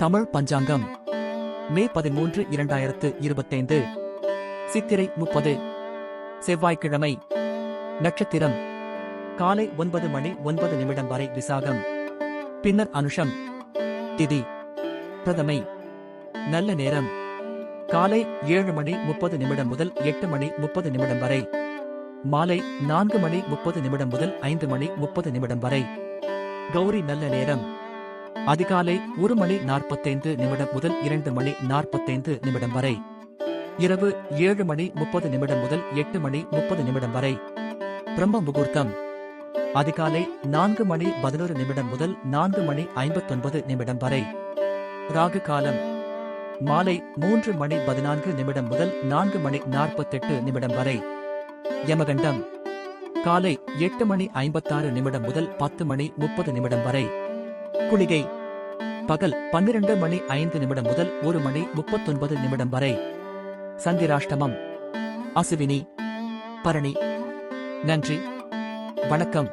தமிழ் பஞ்சாங்கம் மே 13 2025 சித்திரை 30 செவ்வாய்க்கிழமை நட்சத்திரம் காலை 9:09 வரை விசாகம் பின்னர் அனுஷம் திதி பிரதமை நல்ல நேரம் காலை 7:30 முதல் 8:30 வரை மாலை 4:30 முதல் 5:30 வரை கௌரி நல்ல நேரம் அதிகாலை 1:45 முதல் 2:45 வரை இரவு 7:30 முதல் 8:30 வரை பிரம்ம முகூர்த்தம் அதிகாலை 4:11 முதல் 4:59 வரை ராகு காலம் மாலை 3:14 முதல் 4:48 வரை யமகண்டம் காலை 8:56 முதல் 10:30 வரை குளிகை பகல் 12:05 முதல் 1:39 வரை சந்திராஷ்டமம் அசுவினி பரணி நன்றி வணக்கம்.